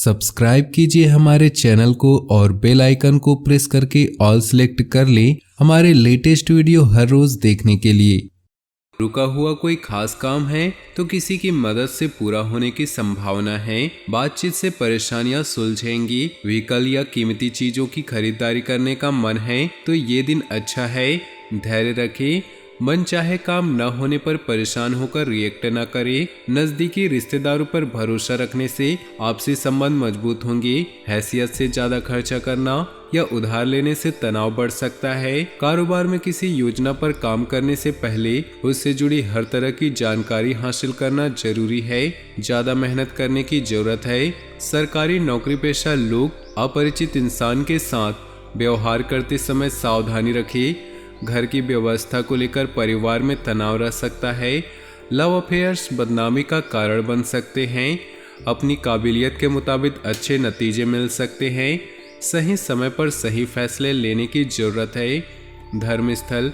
Subscribe कीजिए हमारे channel को और बेल आइकन को प्रेस करके ऑल सेलेक्ट कर लें हमारे लेटेस्ट वीडियो हर रोज देखने के लिए। रुका हुआ कोई खास काम है तो किसी की मदद से पूरा होने की संभावना है। बातचीत से परेशानियां सुलझेंगी। व्हीकल या कीमती चीजों की खरीदारी करने का मन है तो ये दिन अच्छा है। धैर्य रखें। मन चाहे काम न होने पर परेशान होकर रिएक्ट न करें। नजदीकी रिश्तेदारों पर भरोसा रखने से आपसी संबंध मजबूत होंगे। हैसियत से ज्यादा खर्चा करना या उधार लेने से तनाव बढ़ सकता है। कारोबार में किसी योजना पर काम करने से पहले उससे जुड़ी हर तरह की जानकारी हासिल करना जरूरी है। ज्यादा मेहनत करने की जरूरत है। सरकारी नौकरी पेशा लोग अपरिचित इंसान के साथ व्यवहार करते समय सावधानी रखें। घर की व्यवस्था को लेकर परिवार में तनाव रह सकता है। लव अफेयर्स बदनामी का कारण बन सकते हैं। अपनी काबिलियत के मुताबिक अच्छे नतीजे मिल सकते हैं। सही समय पर सही फैसले लेने की जरूरत है। धर्म स्थल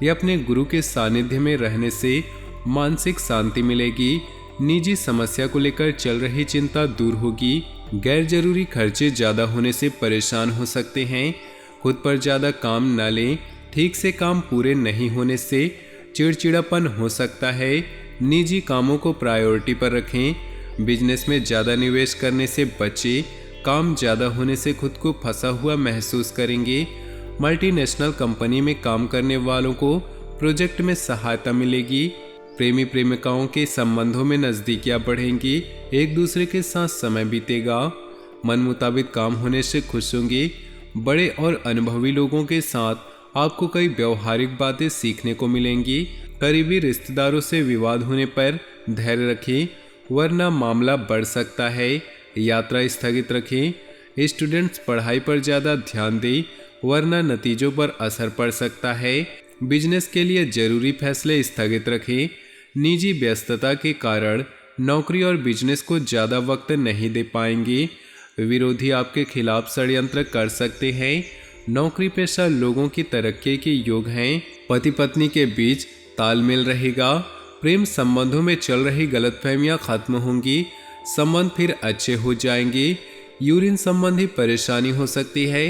या अपने गुरु के सानिध्य में रहने से मानसिक शांति मिलेगी। निजी समस्या को लेकर चल रही चिंता दूर होगी। गैर जरूरी खर्चे ज्यादा होने से परेशान हो सकते हैं। खुद पर ज्यादा काम न लें। ठीक से काम पूरे नहीं होने से चिड़चिड़ापन हो सकता है। निजी कामों को प्रायोरिटी पर रखें। बिजनेस में ज़्यादा निवेश करने से बचें। काम ज़्यादा होने से खुद को फंसा हुआ महसूस करेंगे। मल्टीनेशनल कंपनी में काम करने वालों को प्रोजेक्ट में सहायता मिलेगी। प्रेमी प्रेमिकाओं के संबंधों में नज़दीकियाँ बढ़ेंगी। एक दूसरे के साथ समय बीतेगा। मन मुताबिक काम होने से खुश होंगे। बड़े और अनुभवी लोगों के साथ आपको कई व्यवहारिक बातें सीखने को मिलेंगी। करीबी रिश्तेदारों से विवाद होने पर धैर्य रखें वरना मामला बढ़ सकता है। यात्रा स्थगित रखें। स्टूडेंट्स पढ़ाई पर ज़्यादा ध्यान दें वरना नतीजों पर असर पड़ सकता है। बिजनेस के लिए जरूरी फैसले स्थगित रखें। निजी व्यस्तता के कारण नौकरी और बिजनेस को ज़्यादा वक्त नहीं दे पाएंगे। विरोधी आपके खिलाफ षड्यंत्र कर सकते हैं। नौकरी पेशा लोगों की तरक्की के योग हैं। पति पत्नी के बीच तालमेल रहेगा। प्रेम संबंधों में चल रही गलतफहमियां खत्म होंगी। संबंध फिर अच्छे हो जाएंगे। यूरिन संबंधी परेशानी हो सकती है।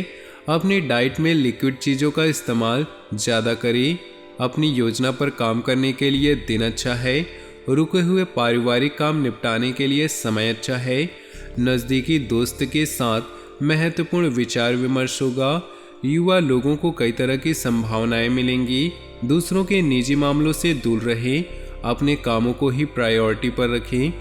अपनी डाइट में लिक्विड चीज़ों का इस्तेमाल ज़्यादा करें। अपनी योजना पर काम करने के लिए दिन अच्छा है। रुके हुए पारिवारिक काम निपटाने के लिए समय अच्छा है। नज़दीकी दोस्त के साथ महत्वपूर्ण विचार विमर्श होगा। युवा लोगों को कई तरह की संभावनाएं मिलेंगी। दूसरों के निजी मामलों से दूर रहें। अपने कामों को ही प्रायोरिटी पर रखें।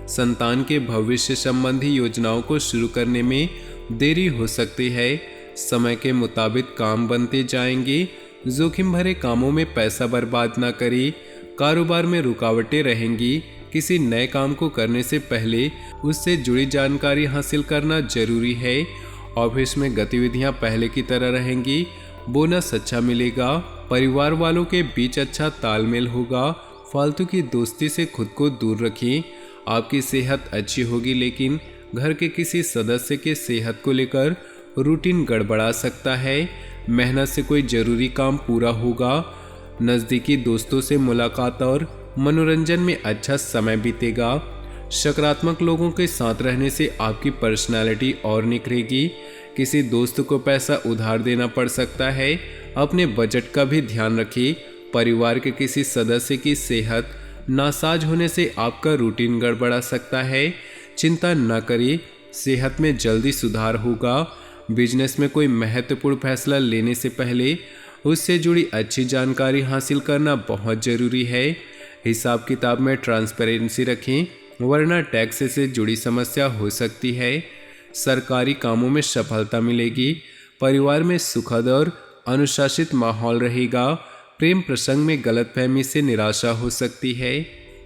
संतान के भविष्य संबंधी योजनाओं को शुरू करने में देरी हो सकती है। समय के मुताबिक काम बनते जाएंगे। जोखिम भरे कामों में पैसा बर्बाद ना करें। कारोबार में रुकावटें रहेंगी। किसी नए काम को करने से पहले उससे जुड़ी जानकारी हासिल करना जरूरी है। ऑफिस में गतिविधियां पहले की तरह रहेंगी। बोनस अच्छा मिलेगा। परिवार वालों के बीच अच्छा तालमेल होगा। फालतू की दोस्ती से खुद को दूर रखें। आपकी सेहत अच्छी होगी लेकिन घर के किसी सदस्य के सेहत को लेकर रूटीन गड़बड़ा सकता है। मेहनत से कोई जरूरी काम पूरा होगा। नज़दीकी दोस्तों से मुलाकात और मनोरंजन में अच्छा समय बीतेगा। सकारात्मक लोगों के साथ रहने से आपकी पर्सनालिटी और निखरेगी। किसी दोस्त को पैसा उधार देना पड़ सकता है। अपने बजट का भी ध्यान रखिए। परिवार के किसी सदस्य की सेहत नासाज होने से आपका रूटीन गड़बड़ा सकता है। चिंता न करिए, सेहत में जल्दी सुधार होगा। बिजनेस में कोई महत्वपूर्ण फैसला लेने से पहले उससे जुड़ी अच्छी जानकारी हासिल करना बहुत ज़रूरी है। हिसाब किताब में ट्रांसपेरेंसी रखें वरना टैक्स से जुड़ी समस्या हो सकती है। सरकारी कामों में सफलता मिलेगी। परिवार में सुखद और अनुशासित माहौल रहेगा। प्रेम प्रसंग में गलतफहमी से निराशा हो सकती है।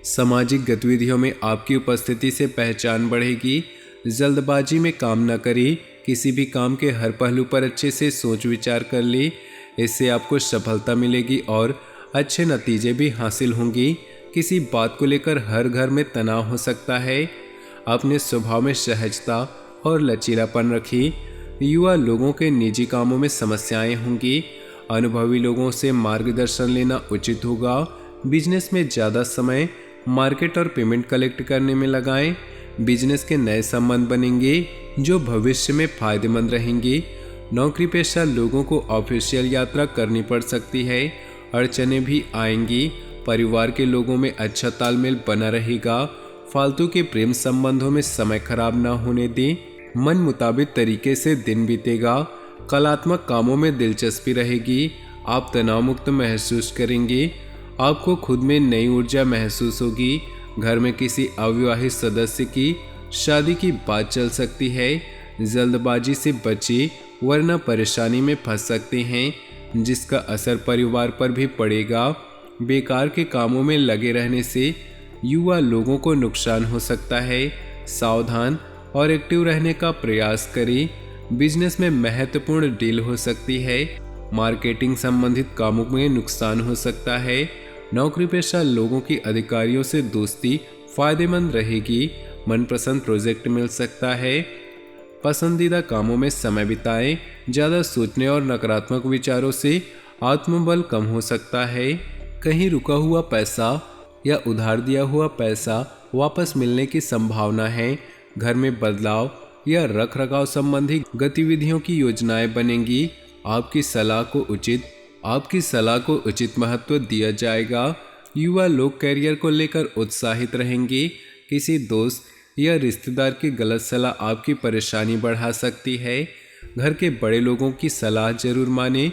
सामाजिक गतिविधियों में आपकी उपस्थिति से पहचान बढ़ेगी। जल्दबाजी में काम न करें। किसी भी काम के हर पहलू पर अच्छे से सोच विचार कर ले। इससे आपको सफलता मिलेगी और अच्छे नतीजे भी हासिल होंगी। किसी बात को लेकर हर घर में तनाव हो सकता है। अपने स्वभाव में सहजता और लचीलापन रखिए। युवा लोगों के निजी कामों में समस्याएं होंगी। अनुभवी लोगों से मार्गदर्शन लेना उचित होगा। बिजनेस में ज़्यादा समय मार्केट और पेमेंट कलेक्ट करने में लगाएं। बिजनेस के नए संबंध बनेंगे जो भविष्य में फायदेमंद रहेंगे। नौकरी पेशा लोगों को ऑफिशियल यात्रा करनी पड़ सकती है। अड़चने भी आएंगी। परिवार के लोगों में अच्छा तालमेल बना रहेगा। फालतू के प्रेम संबंधों में समय खराब ना होने दें। मन मुताबिक तरीके से दिन बीतेगा। कलात्मक कामों में दिलचस्पी रहेगी। आप तनाव मुक्त महसूस करेंगे। आपको खुद में नई ऊर्जा महसूस होगी। घर में किसी अविवाहित सदस्य की शादी की बात चल सकती है। जल्दबाजी से बचें वरना परेशानी में फंस सकते हैं जिसका असर परिवार पर भी पड़ेगा। बेकार के कामों में लगे रहने से युवा लोगों को नुकसान हो सकता है। सावधान और एक्टिव रहने का प्रयास करें। बिजनेस में महत्वपूर्ण डील हो सकती है। मार्केटिंग संबंधित कामों में नुकसान हो सकता है। नौकरी पेशा लोगों की अधिकारियों से दोस्ती फायदेमंद रहेगी। मनपसंद प्रोजेक्ट मिल सकता है। पसंदीदा कामों में समय बिताएं। ज़्यादा सोचने और नकारात्मक विचारों से आत्मबल कम हो सकता है। कहीं रुका हुआ पैसा या उधार दिया हुआ पैसा वापस मिलने की संभावना है। घर में बदलाव या रखरखाव संबंधी गतिविधियों की योजनाएं बनेंगी। आपकी सलाह को उचित महत्व दिया जाएगा। युवा लोग कैरियर को लेकर उत्साहित रहेंगे। किसी दोस्त या रिश्तेदार की गलत सलाह आपकी परेशानी बढ़ा सकती है। घर के बड़े लोगों की सलाह जरूर मानें।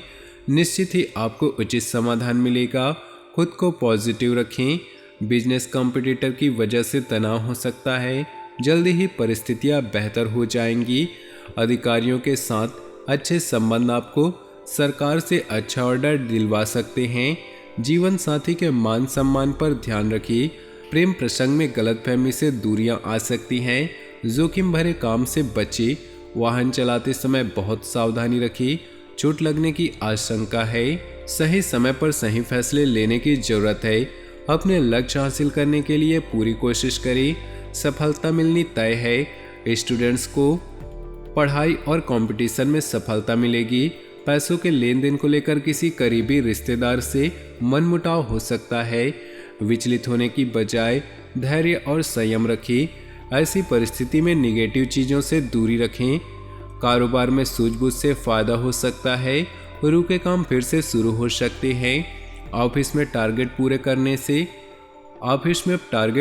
निश्चित ही आपको उचित समाधान मिलेगा। खुद को पॉजिटिव रखें। बिजनेस कॉम्पिटिटर की वजह से तनाव हो सकता है। जल्दी ही परिस्थितियां बेहतर हो जाएंगी। अधिकारियों के साथ अच्छे संबंध आपको सरकार से अच्छा ऑर्डर दिलवा सकते हैं। जीवन साथी के मान सम्मान पर ध्यान रखिए। प्रेम प्रसंग में गलतफहमी से दूरियां आ सकती हैं। जोखिम भरे काम से बचें। वाहन चलाते समय बहुत सावधानी रखिए। चोट लगने की आशंका है। सही समय पर सही फैसले लेने की जरूरत है। अपने लक्ष्य हासिल करने के लिए पूरी कोशिश करें। सफलता मिलनी तय है। स्टूडेंट्स को पढ़ाई और कंपटीशन में सफलता मिलेगी। पैसों के लेन देन को लेकर किसी करीबी रिश्तेदार से मनमुटाव हो सकता है। विचलित होने की बजाय धैर्य और संयम रखें। ऐसी परिस्थिति में निगेटिव चीज़ों से दूरी रखें। कारोबार में सूझबूझ से फायदा हो सकता है। रुके काम फिर से शुरू हो सकते हैं। ऑफिस में टारगेट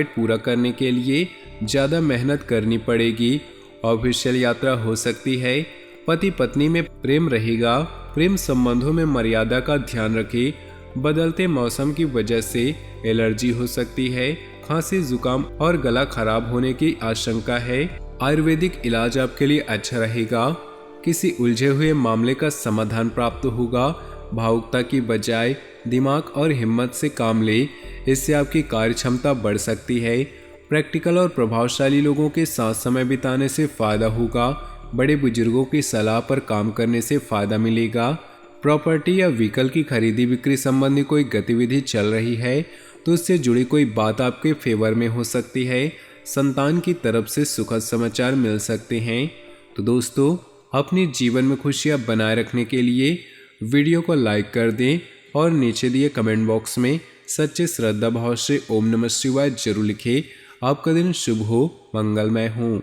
पूरा करने के लिए ज़्यादा मेहनत करनी पड़ेगी। ऑफिशियल यात्रा हो सकती है। पति पत्नी में प्रेम रहेगा। प्रेम संबंधों में मर्यादा का ध्यान रखें। बदलते मौसम की वजह से एलर्जी हो सकती है। खांसी, जुकाम और गला खराब होने की आशंका है। आयुर्वेदिक इलाज आपके लिए अच्छा रहेगा। किसी उलझे हुए मामले का समाधान प्राप्त होगा। भावुकता की बजाय दिमाग और हिम्मत से काम ले। इससे आपकी कार्य क्षमता बढ़ सकती है। प्रैक्टिकल और प्रभावशाली लोगों के साथ समय बिताने से फायदा होगा। बड़े बुजुर्गों की सलाह पर काम करने से फायदा मिलेगा। प्रॉपर्टी या व्हीकल की खरीदी बिक्री संबंधी कोई गतिविधि चल रही है तो उससे जुड़ी कोई बात आपके फेवर में हो सकती है। संतान की तरफ से सुखद समाचार मिल सकते हैं। तो दोस्तों, अपने जीवन में खुशियां बनाए रखने के लिए वीडियो को लाइक कर दें और नीचे दिए कमेंट बॉक्स में सच्चे श्रद्धा भाव से ओम नमः शिवाय जरूर लिखें। आपका दिन शुभ हो, मंगलमय हो।